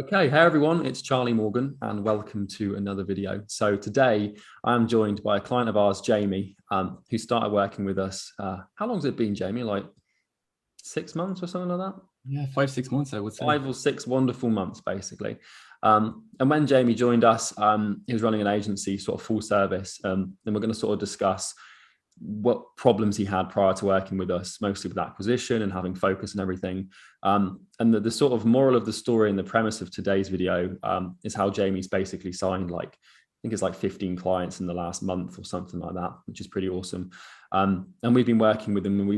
Okay, hey everyone, it's Charlie Morgan and welcome to another video. So today I'm joined by a client of ours, Jamie, who started working with us. How long has it been, Jamie? Like 6 months or something like that? Yeah, 5, 6 months, I would say. 5 or 6 wonderful months, basically. And when Jamie joined us, he was running an agency, sort of full service. And we're going to sort of discuss what problems he had prior to working with us, mostly with acquisition and having focus and everything. And the sort of moral of the story and the premise of today's video is how Jamie's basically signed I think it's like 15 clients in the last month or something like that, which is pretty awesome. And we've been working with them, and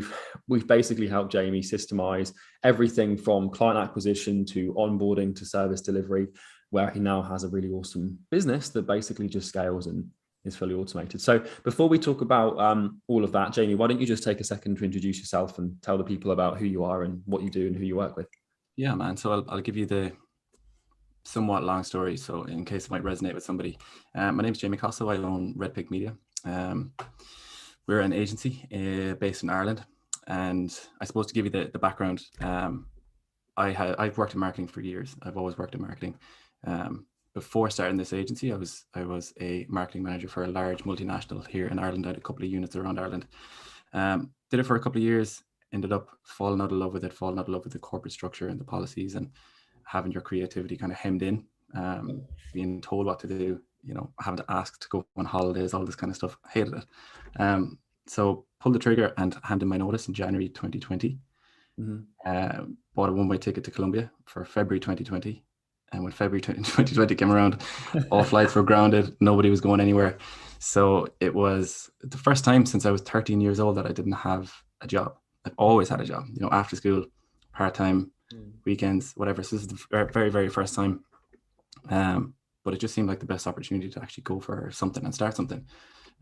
we've basically helped Jamie systemize everything from client acquisition to onboarding to service delivery, where he now has a really awesome business that basically just scales and is fully automated. So before we talk about all of that, Jamie, why don't you just take a second to introduce yourself and tell the people about who you are and what you do and who you work with? Yeah, man. So I'll give you the somewhat long story, so in case it might resonate with somebody. My name is Jamie Cosso. I own Red Pick Media. We're an agency based in Ireland, and I suppose to give you the background, I've worked in marketing for years. I've always worked in marketing. Before starting this agency, I was a marketing manager for a large multinational here in Ireland. I had a couple of units around Ireland. Did it for a couple of years, ended up falling out of love with it, falling out of love with the corporate structure and the policies and having your creativity kind of hemmed in, being told what to do, having to ask to go on holidays, all this kind of stuff. I hated it. So pulled the trigger and handed my notice in January 2020. Bought a one-way ticket to Colombia for February 2020. And when February 2020 came around, all flights were grounded. Nobody was going anywhere. So it was the first time since I was 13 years old that I didn't have a job. I've always had a job, after school, part-time, weekends, whatever. So this is the very, very first time. But it just seemed like the best opportunity to actually go for something and start something.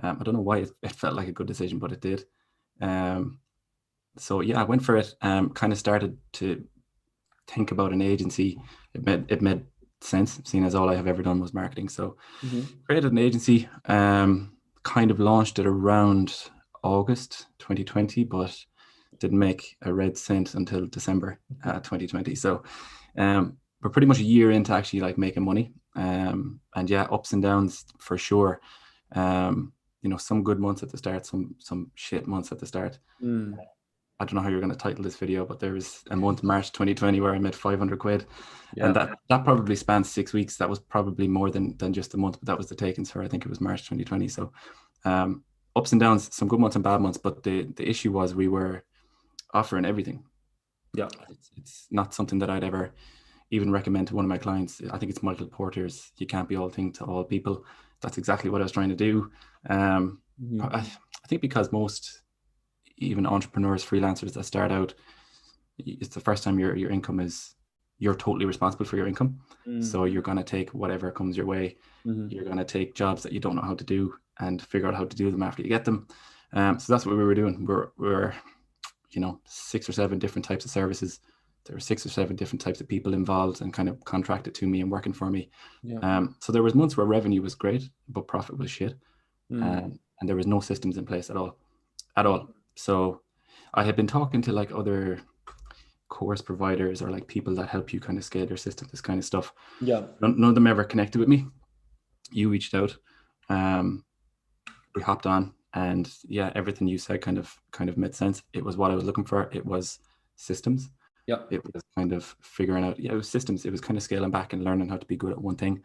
I don't know why it felt like a good decision, but it did. So yeah, I went for it. Kind of started to think about an agency. It made sense, seeing as all I have ever done was marketing. So created an agency, kind of launched it around August 2020, but didn't make a red cent until December 2020. So we're pretty much a year into actually making money. And yeah, ups and downs for sure. Some good months at the start, some shit months at the start. I don't know how you're going to title this video, but there was a month, March 2020, where I made 500 quid. Yeah. And that probably spans 6 weeks. That was probably more than just a month, but that was the takings for, I think it was March 2020. So ups and downs, some good months and bad months. But the issue was we were offering everything. Yeah. It's not something that I'd ever even recommend to one of my clients. I think it's Michael Porter's "You Can't Be All Things to All People." That's exactly what I was trying to do. I think because most even entrepreneurs, freelancers that start out, it's the first time your income is, you're totally responsible for your income. So you're going to take whatever comes your way. You're going to take jobs that you don't know how to do and figure out how to do them after you get them. So that's what we were doing. We're 6 or 7 different types of services. There were 6 or 7 different types of people involved and kind of contracted to me and working for me. Yeah. So there was months where revenue was great, but profit was shit. And there was no systems in place at all. So I had been talking to other course providers or people that help you kind of scale your system, this kind of stuff. Yeah. None of them ever connected with me. You reached out. We hopped on, and yeah, everything you said kind of made sense. It was what I was looking for. It was systems. Yeah. It was kind of figuring out, it was systems. It was kind of scaling back and learning how to be good at one thing.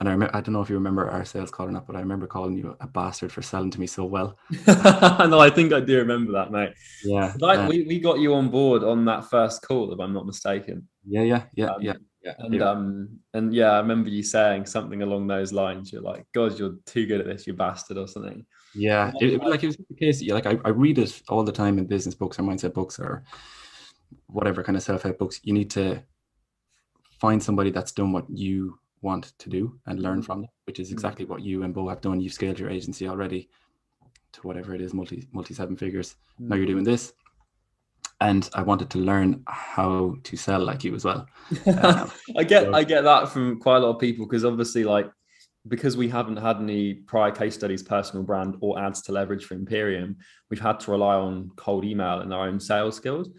And I don't know if you remember our sales call or not, but I remember calling you a bastard for selling to me so well. No, I think I do remember that, mate. Yeah. We got you on board on that first call, if I'm not mistaken. Yeah. And yeah, I remember you saying something along those lines. You're like, God, you're too good at this, you bastard, or something. Yeah. It was the case. I read it all the time in business books or mindset books or whatever kind of self-help books. You need to find somebody that's done what you want to do and learn from them, which is exactly what you and Bo have done. You've scaled your agency already to whatever it is, multi 7 figures. Now you're doing this, and I wanted to learn how to sell like you as well. I get that from quite a lot of people, because obviously because we haven't had any prior case studies, personal brand, or ads to leverage for Imperium, we've had to rely on cold email and our own sales skills.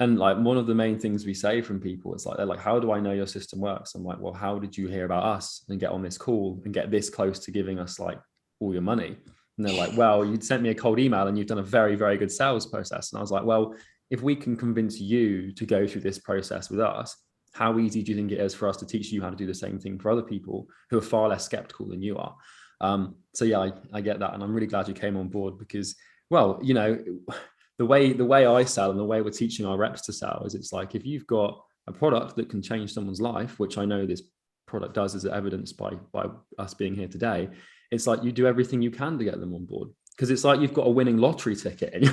And like one of the main things we say from people is like, they're like, how do I know your system works? I'm like, well, how did you hear about us and get on this call and get this close to giving us like all your money? And they're like, well, you'd sent me a cold email and you've done a very, very good sales process. And I was like, well, if we can convince you to go through this process with us, how easy do you think it is for us to teach you how to do the same thing for other people who are far less skeptical than you are? So yeah, I get that. And I'm really glad you came on board because, well, you know, the way I sell and the way we're teaching our reps to sell is it's like, if you've got a product that can change someone's life, which I know this product does, as evidenced by us being here today, it's like you do everything you can to get them on board. Because it's like you've got a winning lottery ticket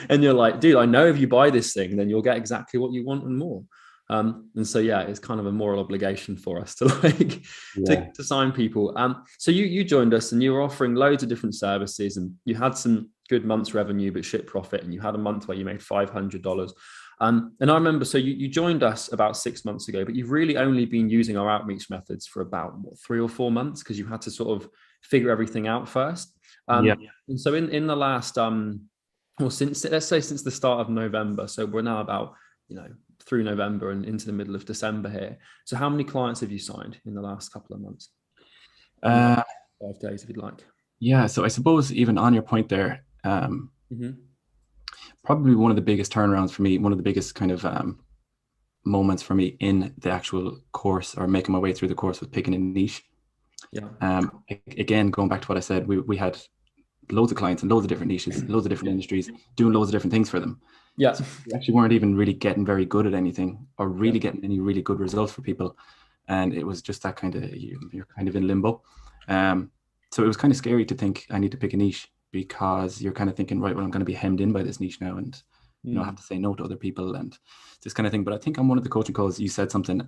and you're like, dude, I know if you buy this thing, then you'll get exactly what you want and more. And so, yeah, it's kind of a moral obligation for us to like to sign people. So you joined us and you were offering loads of different services and you had some good months revenue, but shit profit. And you had a month where you made $500. And I remember, so you joined us about 6 months ago, but you've really only been using our outreach methods for about 3 or 4 months because you had to sort of figure everything out first. And so in the last, well, since the start of November, so we're now about, through November and into the middle of December here. So how many clients have you signed in the last couple of months? 5 days, if you'd like. Yeah, so I suppose even on your point there, probably one of the biggest turnarounds for me, one of the biggest kind of moments for me in the actual course or making my way through the course was picking a niche. Again, going back to what I said, we had loads of clients and loads of different niches, loads of different industries, doing loads of different things for them. So we actually weren't even really getting very good at anything or really getting any really good results for people. And it was just that kind of, you're kind of in limbo. So it was kind of scary to think I need to pick a niche because you're kind of thinking, right, well, I'm going to be hemmed in by this niche now and, I have to say no to other people and this kind of thing. But I think on one of the coaching calls, you said something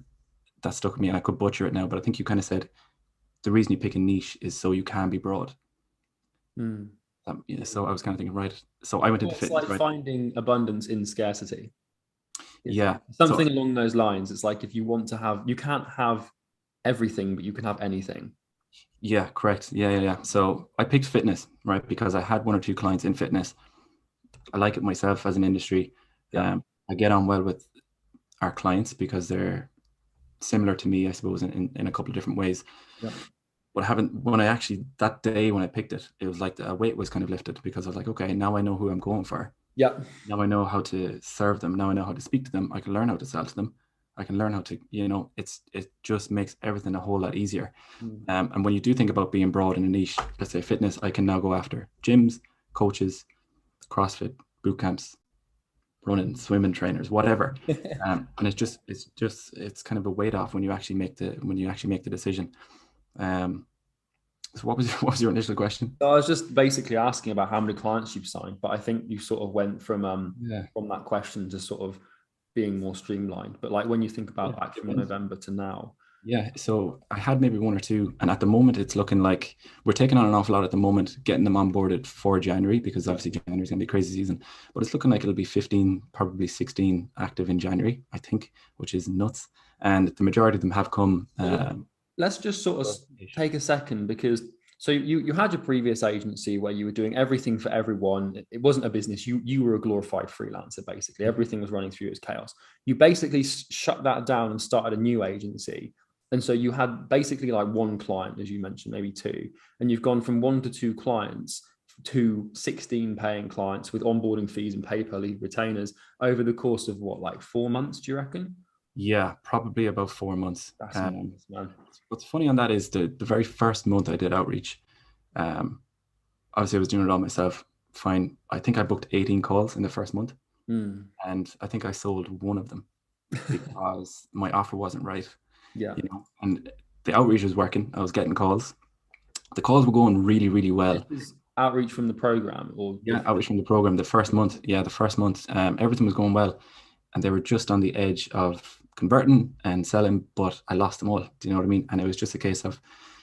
that stuck with me and I could butcher it now, but I think you kind of said, the reason you pick a niche is so you can be broad. So I was kind of thinking, right. So I went into fitness. It's like finding abundance in scarcity. Yeah. Something along those lines. It's like if you want to have, you can't have everything, but you can have anything. Yeah, correct. Yeah. So I picked fitness, right? Because I had 1 or 2 clients in fitness. I like it myself as an industry. I get on well with our clients because they're similar to me, I suppose, in a couple of different ways. But that day when I picked it, it was like the weight was kind of lifted because I was like, okay, now I know who I'm going for. Now I know how to serve them. Now I know how to speak to them. I can learn how to sell to them. I can learn how to, it just makes everything a whole lot easier. And when you do think about being broad in a niche, let's say fitness, I can now go after gyms, coaches, CrossFit, boot camps, running, swimming trainers, whatever. And it's kind of a weight off when you actually make the decision. So what was your initial question? So I was just basically asking about how many clients you've signed, but I think you sort of went from that question to sort of being more streamlined. But like when you think about back from November to now. So I had maybe 1 or 2, and at the moment it's looking like we're taking on an awful lot at the moment, getting them onboarded for January, because obviously January is going to be a crazy season, but it's looking like it'll be 15, probably 16 active in January, I think, which is nuts. And the majority of them have come. Let's just sort of take a second, because so you had your previous agency where you were doing everything for everyone. It wasn't a business. You were a glorified freelancer, basically. Everything was running through you as chaos. You basically shut that down and started a new agency. And so you had basically like 1 client, as you mentioned, maybe 2. And you've gone from 1 to 2 clients to 16 paying clients with onboarding fees and pay-per-lead retainers over the course of what, like 4 months, do you reckon? Yeah, probably about 4 months. That's enormous, man. What's funny on that is the very first month I did outreach, obviously I was doing it all myself. Fine. I think I booked 18 calls in the first month. And I think I sold 1 of them because my offer wasn't right. And the outreach was working. I was getting calls. The calls were going really, really well. Outreach from the program, outreach from the program. The first month, everything was going well, and they were just on the edge of converting and selling, but I lost them all. Do you know what I mean? And it was just a case of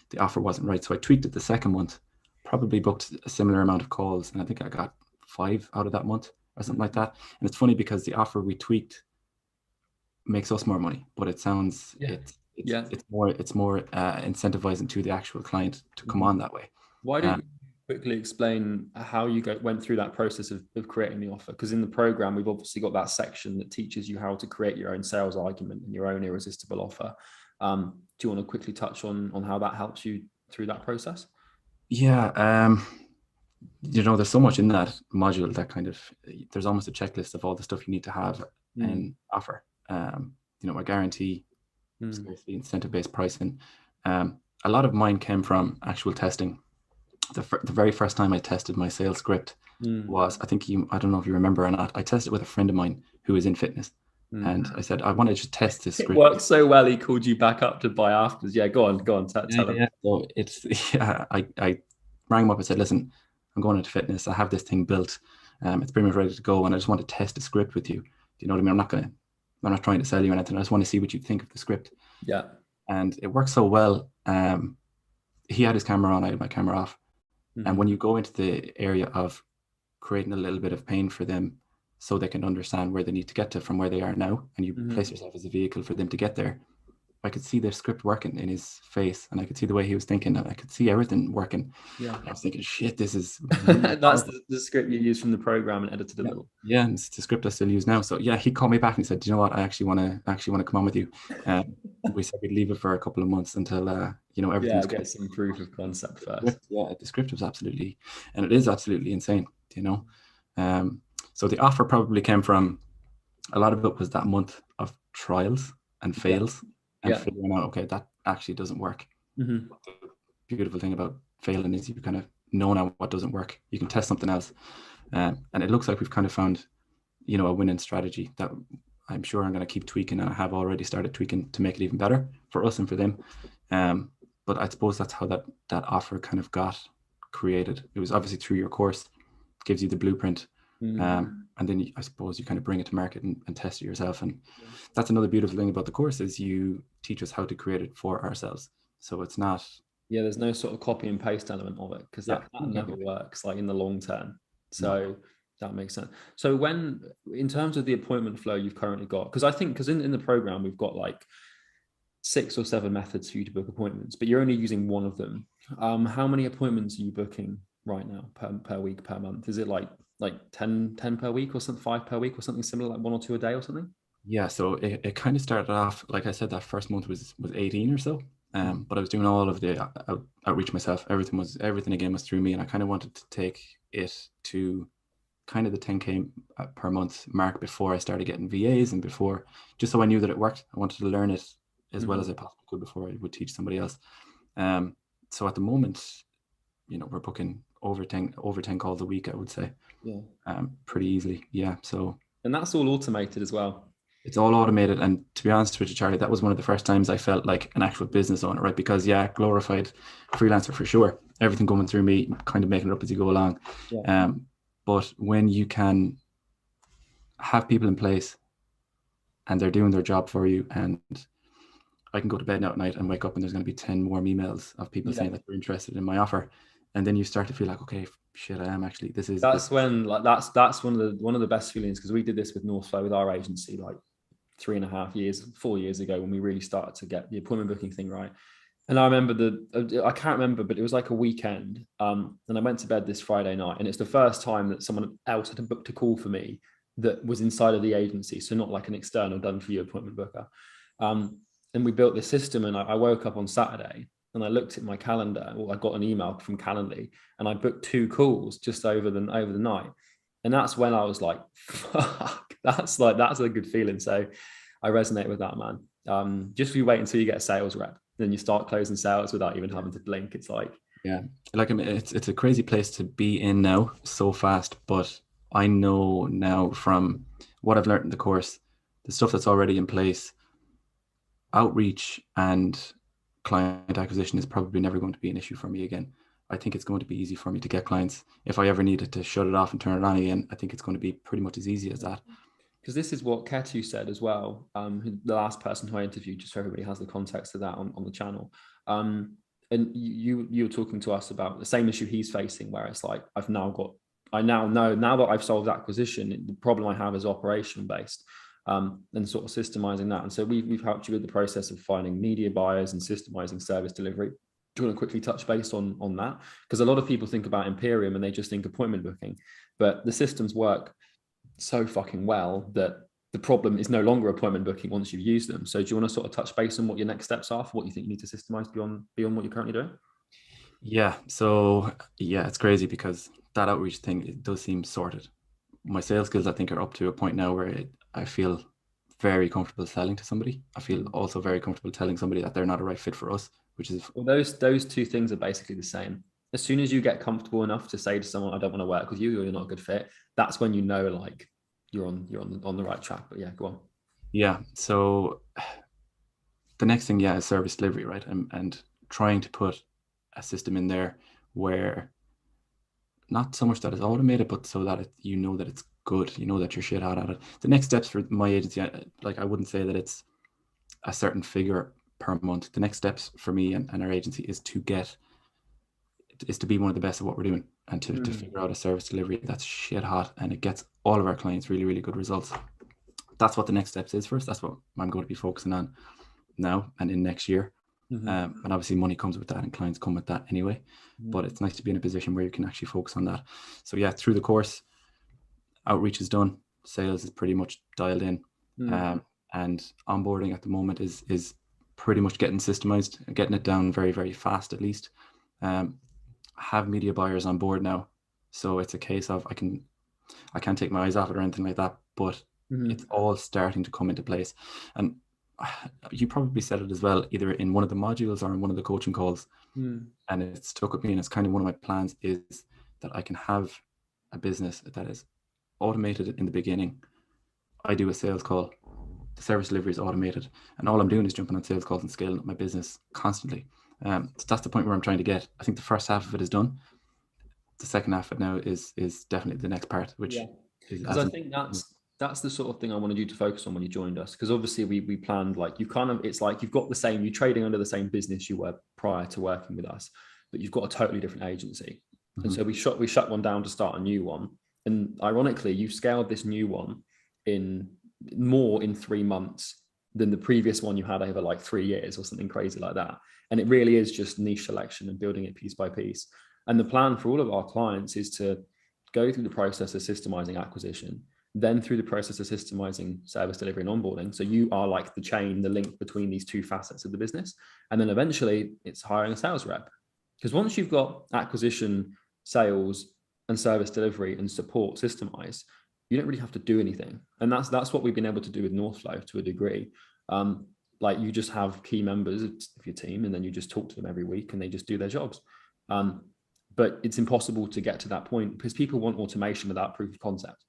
the offer wasn't right. So I tweaked it the second month, probably booked a similar amount of calls, and I think I got 5 out of that month or something like that. And it's funny because the offer we tweaked makes us more money, but it sounds it's more incentivizing to the actual client to come on that way. Why quickly explain how you went through that process of creating the offer? Because in the program, we've obviously got that section that teaches you how to create your own sales argument and your own irresistible offer. Do you want to quickly touch on how that helps you through that process? Yeah, there's so much in that module that kind of, there's almost a checklist of all the stuff you need to have and offer. A guarantee, scarcity, incentive-based pricing. A lot of mine came from actual testing. The very first time I tested my sales script was, I don't know if you remember or not, I tested with a friend of mine who is in fitness. And I said, I want to just test this script. It worked so well, he called you back up to buy afters. Yeah, go on, tell him. Yeah. So I rang him up and said, listen, I'm going into fitness. I have this thing built. It's pretty much ready to go. And I just want to test the script with you. Do you know what I mean? I'm not trying to sell you anything. I just want to see what you think of the script. Yeah. And it worked so well. He had his camera on, I had my camera off. And when you go into the area of creating a little bit of pain for them so they can understand where they need to get to from where they are now, and you place yourself as a vehicle for them to get there, I could see the script working in his face, and I could see the way he was thinking, and I could see everything working. Yeah. I was thinking, shit, this is that's the script you used from the program and edited a little. Yeah, and it's the script I still use now. So yeah, he called me back and he said, do you know what, I actually want to come on with you. We said we'd leave it for a couple of months until everything's get some proof of concept first. Yeah, the script was absolutely, and it is absolutely insane, so the offer probably came from, a lot of it was that month of trials and fails and figuring out, okay, that actually doesn't work. The beautiful thing about failing is you kind of know now what doesn't work. You can test something else. And it looks like we've kind of found, a winning strategy that I'm sure I'm going to keep tweaking, and I have already started tweaking to make it even better for us and for them. But I suppose that's how that offer kind of got created. It was obviously through your course, gives you the blueprint. And then I suppose you kind of bring it to market and test it yourself. And that's another beautiful thing about the course, is you teach us how to create it for ourselves. So it's not... Yeah, there's no sort of copy and paste element of it, because that never works, like in the long term. So that makes sense. So when, in terms of the appointment flow you've currently got, because in the program, we've got like 6 or 7 methods for you to book appointments, but you're only using one of them. How many appointments are you booking right now per week, per month? Is it like 10 per week or something, 5 per week or something similar, like 1 or 2 a day or something? Yeah, so it kind of started off, like I said, that first month was 18 or so. But I was doing all of the outreach myself. Everything again was through me, and I kind of wanted to take it to kind of the 10K per month mark before I started getting VAs, and before, just so I knew that it worked. I wanted to learn it as well as I possibly could before I would teach somebody else. So at the moment, we're booking over 10 calls a week, I would say. Yeah. Pretty easily. Yeah. So. And that's all automated as well. It's all automated. And to be honest with you, Charlie, that was one of the first times I felt like an actual business owner, right? Because glorified freelancer for sure. Everything going through me, kind of making it up as you go along. Yeah. But when you can have people in place and they're doing their job for you, and I can go to bed now at night and wake up and there's going to be 10 more emails of people saying that they're interested in my offer. And then you start to feel like, okay, shit, I am actually, that's when, like, that's one of the best feelings, because we did this with Northflow, with our agency, like 4 years ago, when we really started to get the appointment booking thing right. And I remember I can't remember, but it was like a weekend. And I went to bed this Friday night, and it's the first time that someone else had booked a call for me that was inside of the agency. So not like an external done for you appointment booker. And we built this system, and I woke up on Saturday and I looked at my calendar. Well, I got an email from Calendly, and I booked 2 calls just over the night. And that's when I was like, fuck, that's a good feeling. So I resonate with that, man. Just you wait until you get a sales rep, then you start closing sales without even having to blink. It's like, yeah, like, I mean, it's a crazy place to be in now, so fast. But I know now from what I've learned in the course, the stuff that's already in place, outreach and client acquisition is probably never going to be an issue for me again. I think it's going to be easy for me to get clients. If I ever needed to shut it off and turn it on again, I think it's going to be pretty much as easy as that. Because this is what Ketu said as well, the last person who I interviewed, just so everybody has the context of that on the channel. And you were talking to us about the same issue he's facing, where it's like, I now know, now that I've solved acquisition, the problem I have is operational based. And sort of systemizing that. And so we've helped you with the process of finding media buyers and systemizing service delivery. do you want to quickly touch base on that? Because a lot of people think about Imperium and they just think appointment booking, but the systems work so fucking well that the problem is no longer appointment booking once you've used them. So do you want to sort of touch base on what your next steps are for what you think you need to systemize beyond what you're currently doing? Yeah. So yeah, it's crazy because that outreach thing, it does seem sorted. My sales skills, I think, are up to a point now where I feel very comfortable selling to somebody. I feel also very comfortable telling somebody that they're not a right fit for us, which is... Well, those two things are basically the same. As soon as you get comfortable enough to say to someone, I don't want to work with you, or you're not a good fit, that's when you know, like, you're on the right track. But yeah, go on. Yeah. So the next thing, yeah, is service delivery, right? And trying to put a system in there where not so much that it's automated, but so that you know that it's good, you know that you're shit hot at it. The next steps for my agency, like, I wouldn't say that it's a certain figure per month. The next steps for me and our agency is to be one of the best at what we're doing, and to figure out a service delivery that's shit hot and it gets all of our clients really, really good results. That's what the next steps is for us. That's what I'm going to be focusing on now and in next year. And obviously money comes with that and clients come with that anyway, but it's nice to be in a position where you can actually focus on that. So yeah, through the course, outreach is done, sales is pretty much dialed in, and onboarding at the moment is pretty much getting systemized and getting it down very, very fast at least. Have media buyers on board now, so it's a case of I can't take my eyes off it or anything like that, but it's all starting to come into place. And you probably said it as well, either in one of the modules or in one of the coaching calls, and it stuck with me, and it's kind of one of my plans, is that I can have a business that is automated in the beginning. I do a sales call, the service delivery is automated, and all I'm doing is jumping on sales calls and scaling up my business constantly. So that's the point where I'm trying to get. I think the first half of it is done. The second half of it now is definitely the next part, which is, because I think that's the sort of thing I wanted you to focus on when you joined us, because obviously we planned, like, you kind of, it's like you've got the same, you're trading under the same business you were prior to working with us, but you've got a totally different agency. And so we shut one down to start a new one, and ironically you've scaled this new one in 3 months than the previous one you had over like 3 years or something crazy like that. And it really is just niche selection and building it piece by piece. And the plan for all of our clients is to go through the process of systemizing acquisition, then through the process of systemizing service delivery and onboarding. So you are like the chain, the link between these two facets of the business. And then eventually it's hiring a sales rep. Because once you've got acquisition, sales, and service delivery and support systemized, you don't really have to do anything. And that's what we've been able to do with Northflow to a degree. Like, you just have key members of your team, and then you just talk to them every week and they just do their jobs. But it's impossible to get to that point because people want automation without proof of concept.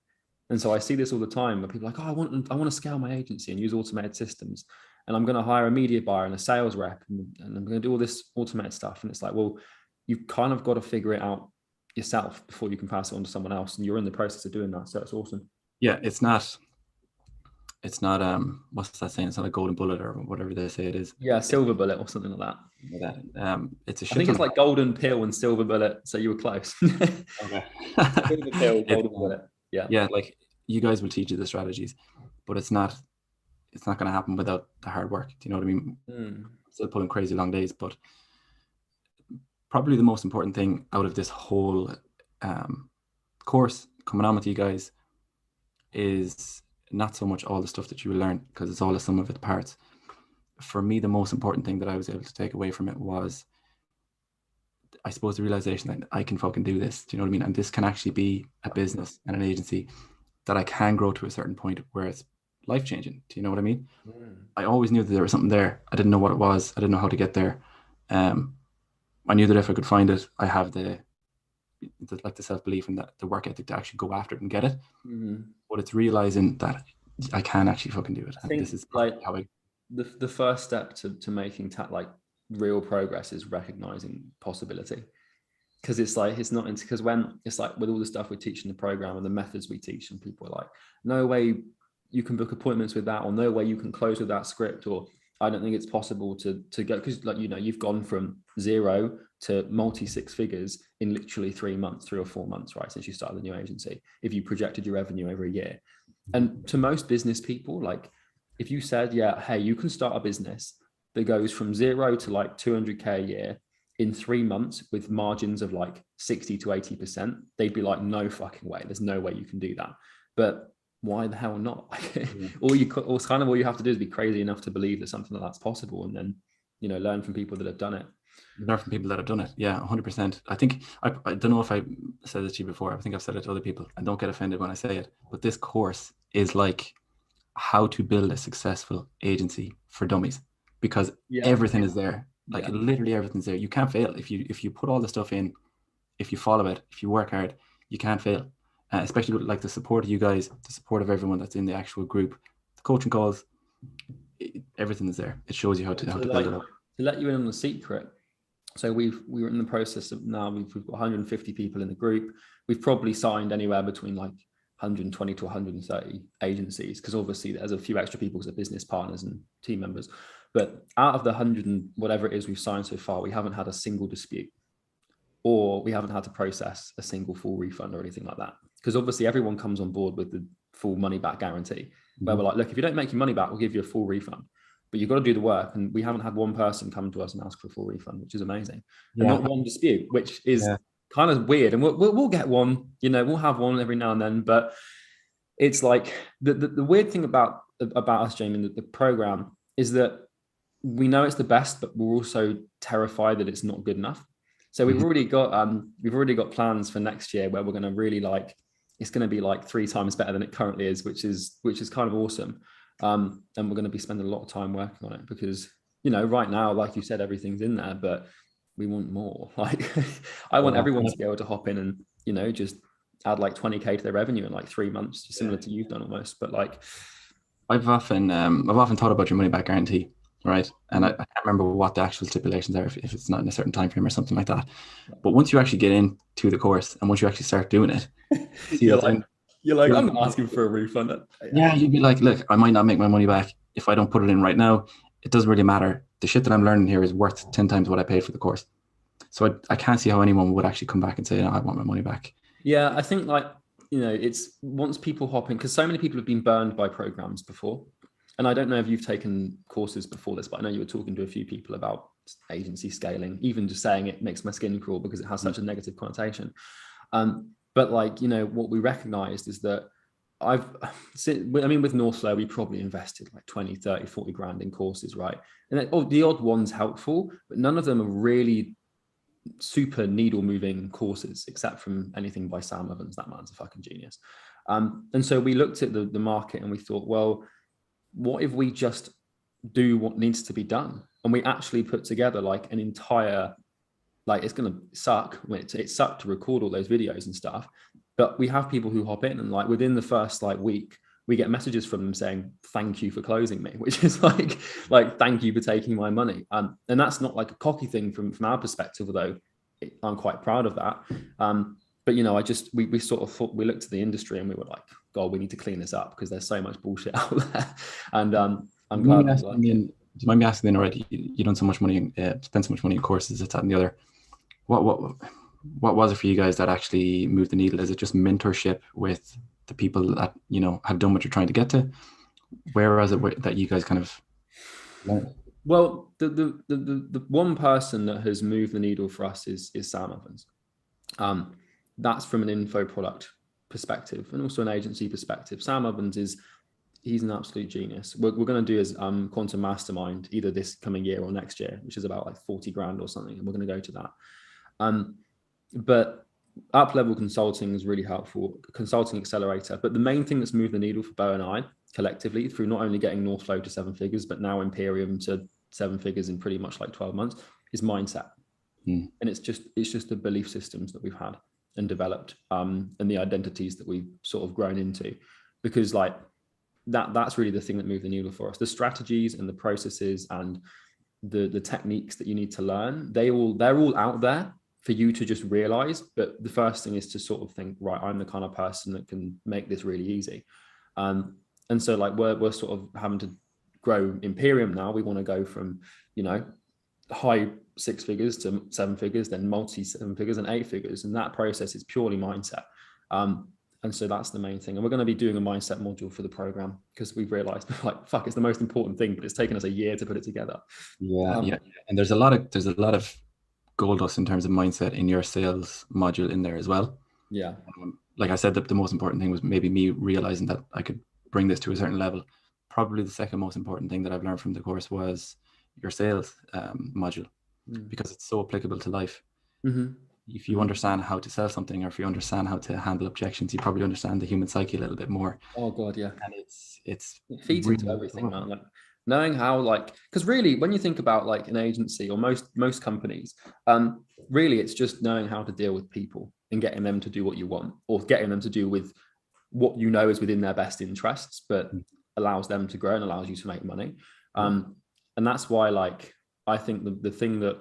And so I see this all the time where people are like, oh, I want to scale my agency and use automated systems, and I'm going to hire a media buyer and a sales rep, and I'm going to do all this automated stuff. And it's like, well, you've kind of got to figure it out yourself before you can pass it on to someone else. And you're in the process of doing that. So it's awesome. Yeah, it's not what's that saying? It's not a golden bullet or whatever they say it is. Yeah, silver bullet or something like that. It's a shit. I think it's like golden pill and silver bullet. So you were close. Okay. Silver pill, golden bullet. Yeah, like, you guys will teach you the strategies, but it's not going to happen without the hard work. Do you know what I mean? Still pulling crazy long days, but probably the most important thing out of this whole course coming on with you guys is not so much all the stuff that you will learn, because it's all a sum of its parts. For me, the most important thing that I was able to take away from it was, I suppose, the realization that I can fucking do this. Do you know what I mean? And this can actually be a business and an agency that I can grow to a certain point where it's life-changing. Do you know what I mean? I always knew that there was something there. I didn't know what it was. I didn't know how to get there. I knew that if I could find it, I have the self-belief and the work ethic to actually go after it and get it. But it's realizing that I can actually fucking do it. I think this is like how the first step to making real progress is recognizing possibility. Because it's like, it's not, because when it's like with all the stuff we teach in the program and the methods we teach, and people are like, no way you can book appointments with that, or no way you can close with that script, or I don't think it's possible to go, because, like, you know, you've gone from 0 to multi 6 figures in literally 3 months, 3 or 4 months, right? Since you started the new agency, if you projected your revenue over a year. And to most business people, like, if you said, yeah, hey, you can start a business that goes from 0 to like 200K a year in 3 months with margins of like 60 to 80%, they'd be like, no fucking way. There's no way you can do that. But why the hell not? all you have to do is be crazy enough to believe that something like that's possible, and then, learn from people that have done it. Learn from people that have done it. Yeah, 100%. I think, I don't know if I said it to you before. I think I've said it to other people, and don't get offended when I say it, but this course is like how to build a successful agency for dummies, because everything is there. Like literally everything's there. You can't fail if you put all the stuff in, if you follow it, if you work hard, you can't fail. Especially with like the support of you guys, the support of everyone that's in the actual group, the coaching calls, everything is there. It shows you how to build it up. To let you in on the secret, so we were in the process of, now we've got 150 people in the group. We've probably signed anywhere between like 120 to 130 agencies, because obviously there's a few extra people as business partners and team members. But out of the 100 and whatever it is we've signed so far, we haven't had a single dispute, or we haven't had to process a single full refund or anything like that. Because obviously everyone comes on board with the full money back guarantee, where we're like, look, if you don't make your money back, we'll give you a full refund, but you've got to do the work. And we haven't had one person come to us and ask for a full refund, which is amazing. And not one dispute, which is kind of weird. And we'll get one, we'll have one every now and then. But it's like the weird thing about us, Jamie, the program, is that we know it's the best, but we're also terrified that it's not good enough. So we've already got plans for next year where we're going to really it's going to be like 3 times better than it currently is, which is kind of awesome. And we're going to be spending a lot of time working on it, because, right now, like you said, everything's in there, but we want more. Like I want everyone to be able to hop in and, just add like 20K to their revenue in like 3 months, just similar to you've done almost. But like, I've often thought about your money back guarantee, right? And I can't remember what the actual stipulations are, if it's not in a certain time frame or something like that. But once you actually get into the course, and once you actually start doing it, you're like, I'm not asking for a refund. Yeah, you'd be like, look, I might not make my money back if I don't put it in right now. It doesn't really matter. The shit that I'm learning here is worth 10 times what I paid for the course. So I can't see how anyone would actually come back and say, no, I want my money back. Yeah, I think it's once people hop in, because so many people have been burned by programs before. And I don't know if you've taken courses before this, but I know you were talking to a few people about agency scaling. Even just saying it makes my skin crawl because it has such a negative connotation. But what we recognized is that with Northflow, we probably invested like 20, 30, 40 grand in courses, right? And the odd one's helpful, but none of them are really super needle moving courses, except from anything by Sam Evans. That man's a fucking genius. And so we looked at the market and we thought, well, what if we just do what needs to be done? And we actually put together like an entire, it's going to suck. It sucked to record all those videos and stuff, but we have people who hop in and like within the first week, we get messages from them saying, thank you for closing me, which is like, thank you for taking my money. And that's not like a cocky thing from our perspective, although I'm quite proud of that. But we sort of thought, we looked at the industry and we were like, God, we need to clean this up because there's so much bullshit out there. And I'm glad. Do you mind me asking then already? You done so much money, spent so much money in courses, this, that, and the other. What was it for you guys that actually moved the needle? Is it just mentorship with the people that have done what you're trying to get to? Where was it that you guys kind of learned? Well, the one person that has moved the needle for us is Sam Evans. That's from an info product perspective and also an agency perspective. Sam Evans he's an absolute genius. We're going to do his Quantum Mastermind either this coming year or next year, which is about like 40 grand or something, and we're going to go to that. But up level consulting is really helpful, consulting accelerator. But the main thing that's moved the needle for Bo and I collectively, through not only getting Northflow to 7 figures, but now Imperium to 7 figures in pretty much like 12 months, is mindset. And it's just the belief systems that we've had and developed, and the identities that we've sort of grown into, because that's really the thing that moved the needle for us. The strategies and the processes and the techniques that you need to learn, they're all out there for you to just realize. But the first thing is to sort of think, right, I'm the kind of person that can make this really easy. And so we're sort of having to grow Imperium now. We want to go from, high 6 figures to 7 figures, then multi 7 figures and 8 figures. And that process is purely mindset. And so that's the main thing. And we're going to be doing a mindset module for the program because we've realized fuck, it's the most important thing, but it's taken us a year to put it together. Yeah. And there's a lot of gold dust in terms of mindset in your sales module in there as well. Yeah. Like I said, the most important thing was maybe me realizing that I could bring this to a certain level. Probably the second most important thing that I've learned from the course was your sales module, because it's so applicable to life. If you understand how to sell something, or if you understand how to handle objections, you probably understand the human psyche a little bit more. Oh God, yeah. And it feeds really into everything, man. Like knowing how, like, because really, when you think about like an agency or most companies, really it's just knowing how to deal with people and getting them to do what you want, or getting them to do with what you know is within their best interests, but allows them to grow and allows you to make money. And that's why, like, I think the thing that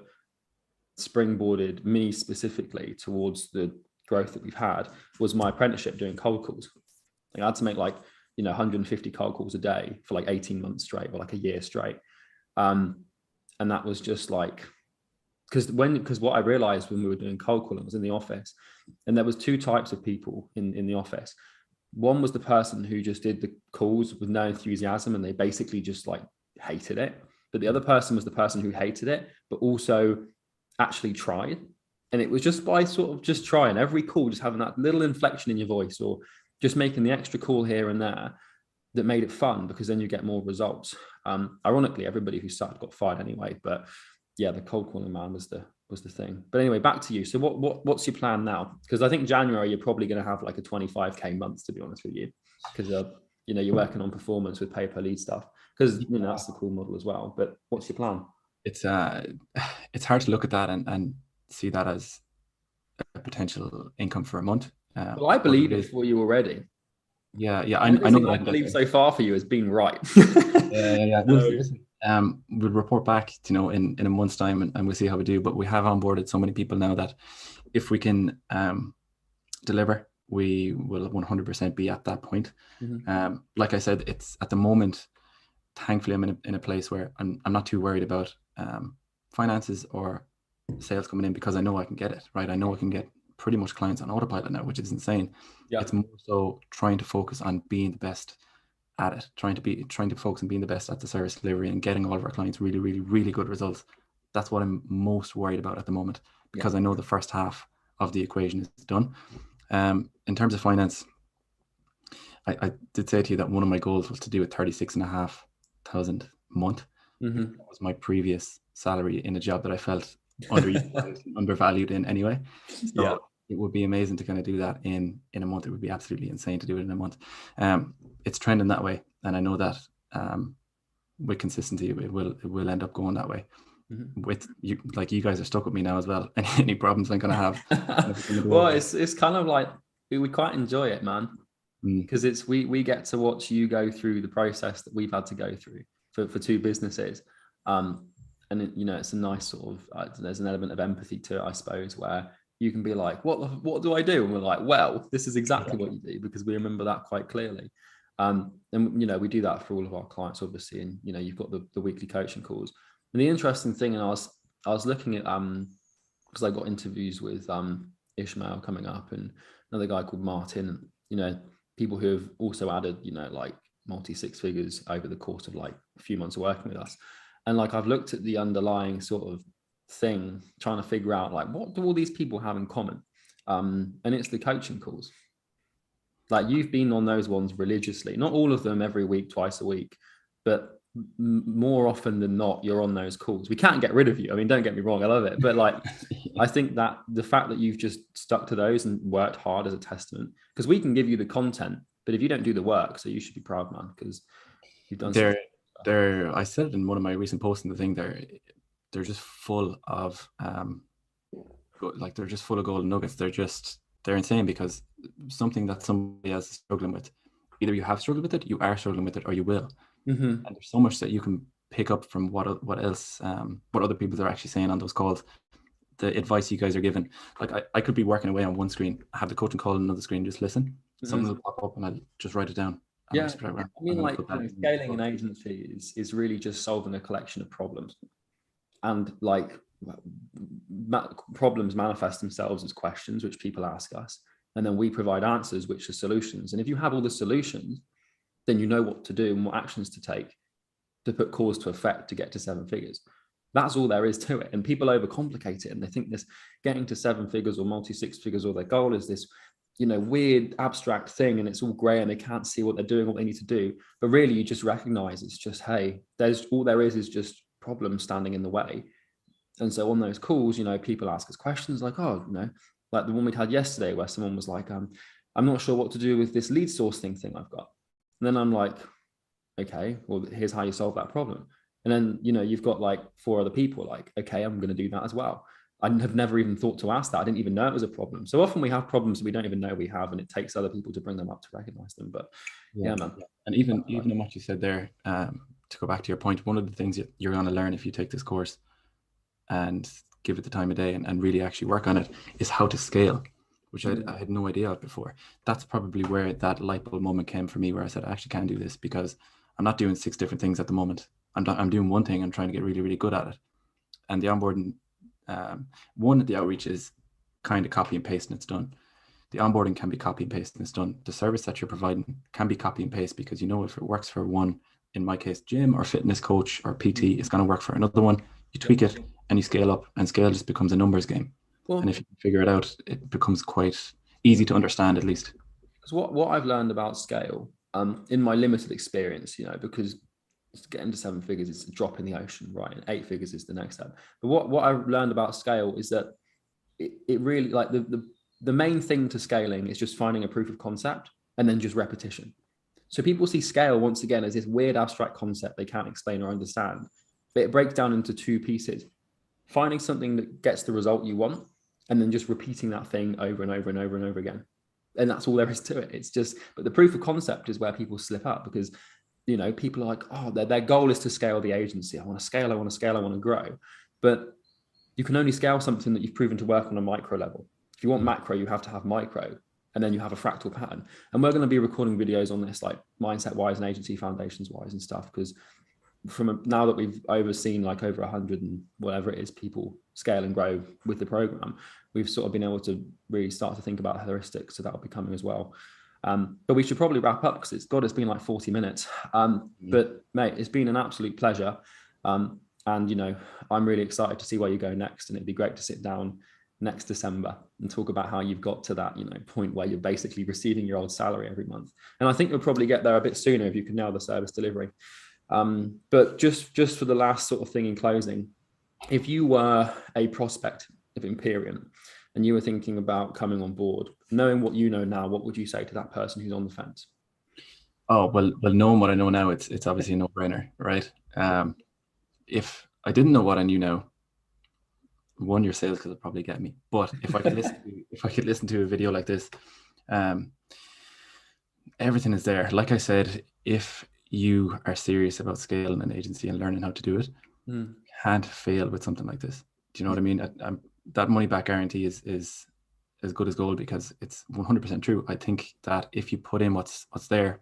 springboarded me specifically towards the growth that we've had was my apprenticeship doing cold calls. I had to make like 150 cold calls a day for like 18 months straight, or like a year straight. And that was just like, because what I realized when we were doing cold calling, I was in the office, and there was two types of people in the office. One was the person who just did the calls with no enthusiasm, and they basically just like hated it. But the other person was the person who hated it, but also actually tried. And it was just by sort of just trying every call, just having that little inflection in your voice, or just making the extra call here and there, that made it fun, because then you get more results. Ironically, everybody who started got fired anyway, but yeah, the cold calling, man, was the thing. But anyway, back to you. So what's your plan now? Because I think January you're probably going to have like a 25k month, to be honest with you, because you're working on performance with pay-per-lead stuff, because that's the cool model as well. But what's your plan? It's hard to look at that and see that as a potential income for a month. Well, I believe it for you already. Yeah. I know that I believe so far for you has been right. Yeah. We'll report back, in a month's time, and we'll see how we do. But we have onboarded so many people now that if we can deliver, we will 100% be at that point. Like I said, it's at the moment, thankfully, I'm in a place where I'm not too worried about finances or sales coming in, because I know I can get it, right? I know I can get pretty much clients on autopilot now, which is insane. Yeah. It's more so trying to focus on being the best at it, trying to focus on being the best at the service delivery and getting all of our clients really, really, really good results. That's what I'm most worried about at the moment, because I know the first half of the equation is done. In terms of finance, I did say to you that one of my goals was to do a 36,500 a month. That was my previous salary in a job that I felt undervalued in anyway. So it would be amazing to kind of do that in a month. It would be absolutely insane to do it in a month. It's trending that way, and I know that with consistency, it will end up going that way. With you, like, you guys are stuck with me now as well. Any problems I'm gonna have? Well, it's kind of like we quite enjoy it, man, because we get to watch you go through the process that we've had to go through for two businesses. And it's a nice sort of there's an element of empathy to it, I suppose, where you can be like, what do I do? And we're like, well, this is exactly what you do, because we remember that quite clearly. And we do that for all of our clients, obviously. And you've got the weekly coaching calls. And the interesting thing, and I was looking at because I got interviews with Ishmael coming up, and another guy called Martin, and people who have also added like multi six figures over the course of like a few months of working with us. And like, I've looked at the underlying sort of thing, trying to figure out like, what do all these people have in common? And it's the coaching calls. Like, you've been on those ones religiously, not all of them every week, twice a week, but more often than not, you're on those calls. We can't get rid of you. I mean, don't get me wrong, I love it. But like, I think that the fact that you've just stuck to those and worked hard is a testament, because we can give you the content, but if you don't do the work, so you should be proud, man, because you've done something. I said it in one of my recent posts in the thing, they're just full of they're just full of golden nuggets. They're insane, because something that somebody else is struggling with, either you have struggled with it, you are struggling with it, or you will. And there's so much that you can pick up from what other people are actually saying on those calls, the advice you guys are giving. Like, I could be working away on one screen, have the coaching call on another screen, just listen. Something will pop up and I'll just write it down. Yeah, I mean, like, scaling an agency is really just solving a collection of problems, and like problems manifest themselves as questions which people ask us, and then we provide answers which are solutions. And if you have all the solutions, then you know what to do and what actions to take to put cause to effect to get to 7 figures. That's all there is to it. And people overcomplicate it, and they think this getting to 7 figures or multi 6 figures, or their goal is this, weird abstract thing, and it's all gray and they can't see what they're doing, what they need to do. But really, you just recognize it's just, hey, there's all there is just problems standing in the way. And so on those calls, people ask us questions like, oh, like the one we had yesterday where someone was like, I'm not sure what to do with this lead sourcing thing I've got. And then I'm like, okay, well, here's how you solve that problem. And then, you've got like 4 other people like, okay, I'm going to do that as well. I have never even thought to ask that. I didn't even know it was a problem. So often we have problems that we don't even know we have, and it takes other people to bring them up to recognize them. But yeah man. And even in what you said there, to go back to your point, one of the things that you're going to learn if you take this course and give it the time of day and really actually work on it is how to scale, which I had no idea of before. That's probably where that light bulb moment came for me, where I said, I actually can do this, because I'm not doing 6 different things at the moment. I'm doing one thing and trying to get really, really good at it. And the onboarding, the outreach is kind of copy and paste and it's done. The onboarding can be copy and paste and it's done. The service that you're providing can be copy and paste, because if it works for one, in my case, gym or fitness coach or PT, it's going to work for another one. You tweak it and you scale up, and scale just becomes a numbers game. Well, and if you figure it out, it becomes quite easy to understand, at least. Because what I've learned about scale, in my limited experience, because getting to 7 figures is a drop in the ocean, right? And 8 figures is the next step. But what I've learned about scale is that it really, like, the main thing to scaling is just finding a proof of concept and then just repetition. So people see scale once again as this weird abstract concept they can't explain or understand, but it breaks down into 2 pieces: finding something that gets the result you want, and then just repeating that thing over and over and over and over again. And that's all there is to it. It's just, but the proof of concept is where people slip up, because people are like, oh, their goal is to scale the agency. I want to scale, I want to scale, I want to grow. But you can only scale something that you've proven to work on a micro level. If you want macro, you have to have micro, and then you have a fractal pattern. And we're going to be recording videos on this, like mindset wise and agency foundations wise and stuff, because now that we've overseen like over 100 and whatever it is people scale and grow with the program, we've sort of been able to really start to think about heuristics. So that'll be coming as well. But we should probably wrap up, because it's been like 40 minutes. But mate, it's been an absolute pleasure. And I'm really excited to see where you go next. And it'd be great to sit down next December and talk about how you've got to that, point where you're basically receiving your old salary every month. And I think you'll probably get there a bit sooner if you can nail the service delivery. But just for the last sort of thing in closing, if you were a prospect of Imperium and you were thinking about coming on board, knowing what you know now, what would you say to that person who's on the fence? Oh, well, knowing what I know now, it's obviously a no-brainer, right? If I didn't know what I knew now, one, your sales could probably get me. But if I could listen to a video like this, everything is there. Like I said, if you are serious about scaling an agency and learning how to do it, you can't fail with something like this. Do you know what I mean? That money back guarantee is as good as gold, because it's 100% true. I think that if you put in what's there,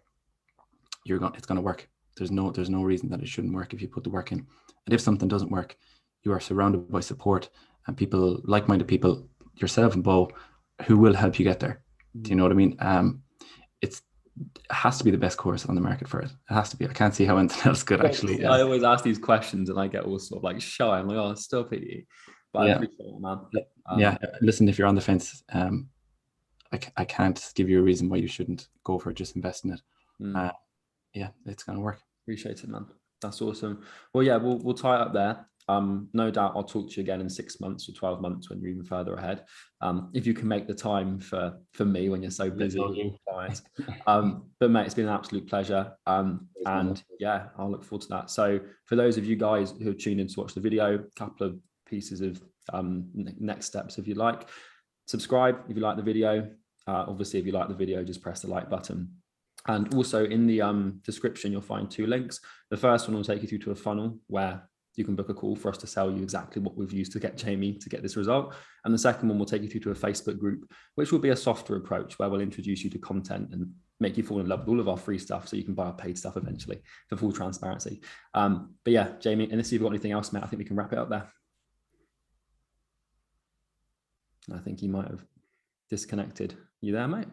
it's going to work. There's no reason that it shouldn't work if you put the work in. And if something doesn't work, you are surrounded by support and people, like-minded people, yourself and Bo, who will help you get there. Do you know what I mean? It has to be the best course on the market for it. It has to be. I can't see how anything else could actually. I always ask these questions and I get all sort of like shy. I'm like, oh, stop it. But I appreciate it, man. Listen, if you're on the fence, I can't give you a reason why you shouldn't go for it. Just invest in it. It's going to work. Appreciate it, man. That's awesome. Well, yeah, we'll tie it up there. No doubt I'll talk to you again in 6 months or 12 months when you're even further ahead. If you can make the time for me when you're so busy with clients. But mate, it's been an absolute pleasure. And yeah, I'll look forward to that. So for those of you guys who have tuned in to watch the video, a couple of pieces of next steps, if you like. Subscribe if you like the video. Obviously, if you like the video, just press the like button. And also in the description, you'll find 2 links. The first one will take you through to a funnel where you can book a call for us to sell you exactly what we've used to get Jamie to get this result. And the second one will take you through to a Facebook group, which will be a softer approach where we'll introduce you to content and make you fall in love with all of our free stuff so you can buy our paid stuff eventually, for full transparency. But yeah, Jamie, unless you've got anything else, Matt, I think we can wrap it up there. I think you might have disconnected. You there, mate?